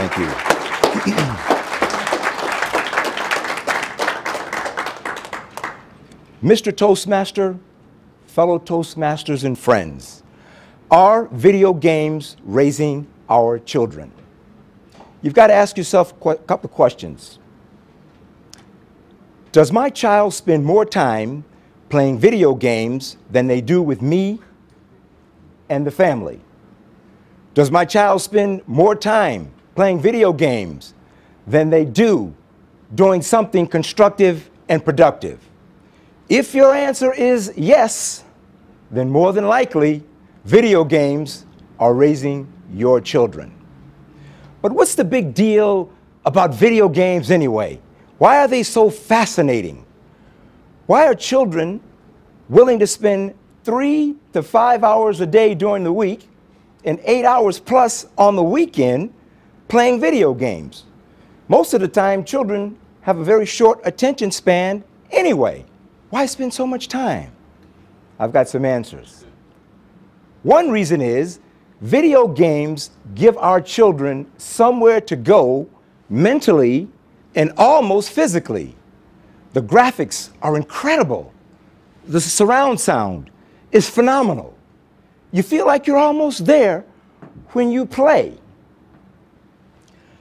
Thank you. Mr. Toastmaster, fellow Toastmasters and friends, are video games raising our children? You've got to ask yourself a couple of questions. Does my child spend more time playing video games than they do with me and the family? Does my child spend more time playing video games than they do doing something constructive and productive? If your answer is yes, then more than likely, video games are raising your children. But what's the big deal about video games anyway? Why are they so fascinating? Why are children willing to spend 3 to 5 hours a day during the week and 8 hours plus on the weekend playing video games? Most of the time, children have a very short attention span anyway. Why spend so much time? I've got some answers. One reason is video games give our children somewhere to go mentally and almost physically. The graphics are incredible. The surround sound is phenomenal. You feel like you're almost there when you play.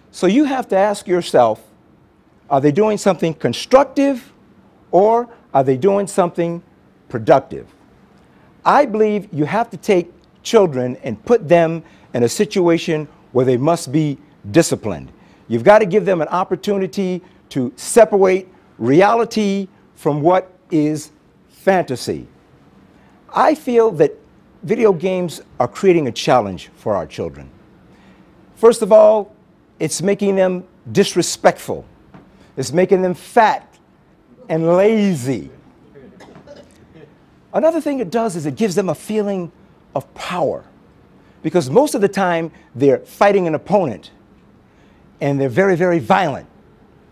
So you have to ask yourself, are they doing something constructive or are they doing something productive? I believe you have to take children and put them in a situation where they must be disciplined. You've got to give them an opportunity to separate reality from what is fantasy. I feel that video games are creating a challenge for our children. First of all, it's making them disrespectful. It's making them fat and lazy. Another thing it does is it gives them a feeling of power, because most of the time they're fighting an opponent and they're very, very violent.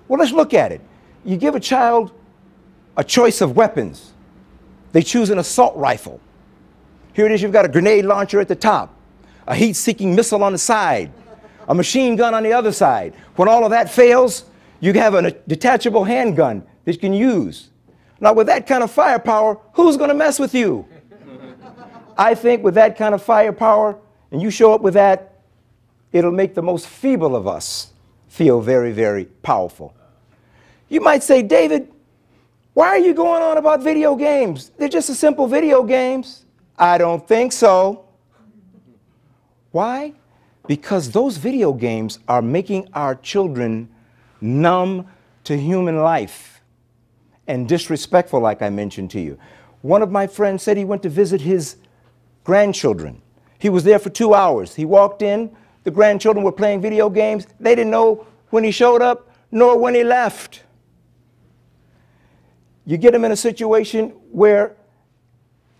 Well, let's look at it. You give a child a choice of weapons. They choose an assault rifle. Here it is, you've got a grenade launcher at the top, a heat-seeking missile on the side, a machine gun on the other side. When all of that fails, you have a detachable handgun that you can use. Now, with that kind of firepower, who's going to mess with you? I think with that kind of firepower, and you show up with that, it'll make the most feeble of us feel very, very powerful. You might say, David, why are you going on about video games? They're just a simple video games. I don't think so. Why? Because those video games are making our children numb to human life and disrespectful, like I mentioned to you. One of my friends said he went to visit his grandchildren. He was there for 2 hours. He walked in, the grandchildren were playing video games. They didn't know when he showed up nor when he left. You get them in a situation where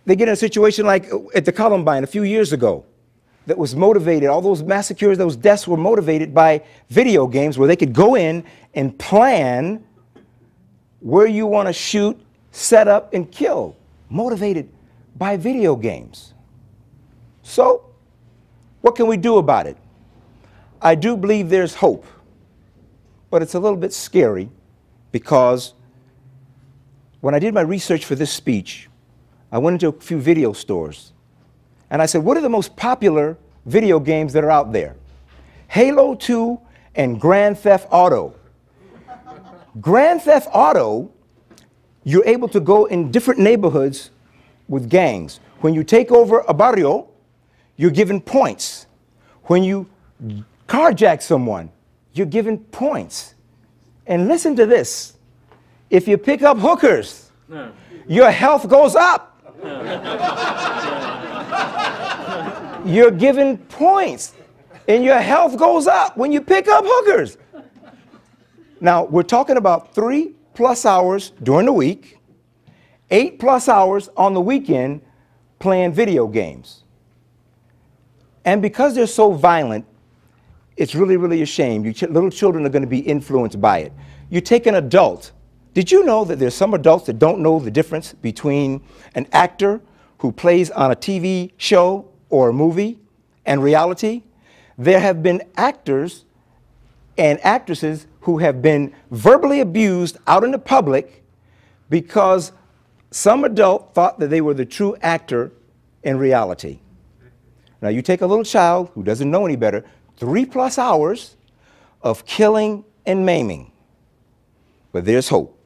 they get in a situation like at the Columbine a few years ago that was motivated, all those massacres, those deaths were motivated by video games where they could go in and plan where you want to shoot, set up, and kill, motivated by video games. So, what can we do about it? I do believe there's hope, but it's a little bit scary because when I did my research for this speech, I went into a few video stores and I said, what are the most popular video games that are out there? Halo 2 and Grand Theft Auto. Grand Theft Auto, you're able to go in different neighborhoods with gangs. When you take over a barrio, you're given points. When you carjack someone, you're given points. And listen to this. If you pick up hookers, your health goes up. You're given points, and your health goes up when you pick up hookers. Now, we're talking about 3+ hours during the week, 8+ hours on the weekend playing video games. And because they're so violent, it's really, really a shame. Little children are going to be influenced by it. You take an adult. Did you know that there's some adults that don't know the difference between an actor who plays on a TV show or a movie and reality? There have been actors and actresses who have been verbally abused out in the public because some adult thought that they were the true actor in reality. Now you take a little child who doesn't know any better, 3+ hours of killing and maiming. But there's hope,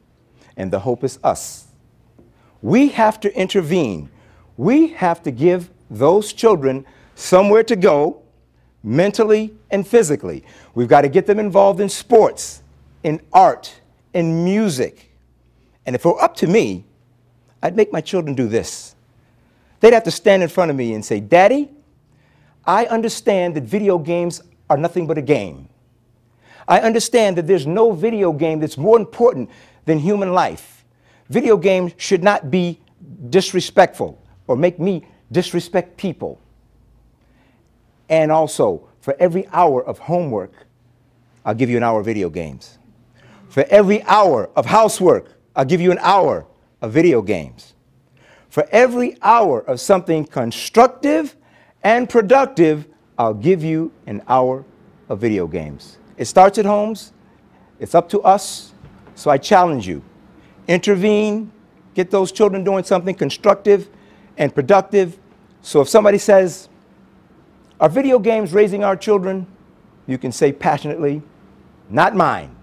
and the hope is us. We have to intervene. We have to give those children somewhere to go, mentally and physically. We've got to get them involved in sports, in art, in music. And if it were up to me, I'd make my children do this. They'd have to stand in front of me and say, "Daddy, I understand that video games are nothing but a game. I understand that there's no video game that's more important than human life. Video games should not be disrespectful or make me disrespect people. And also, for every hour of homework, I'll give you an hour of video games. For every hour of housework, I'll give you an hour of video games. For every hour of something constructive and productive, I'll give you an hour of video games." It starts at homes. It's up to us. So I challenge you. Intervene. Get those children doing something constructive and productive. So if somebody says, "Are video games raising our children?" you can say passionately, "Not mine."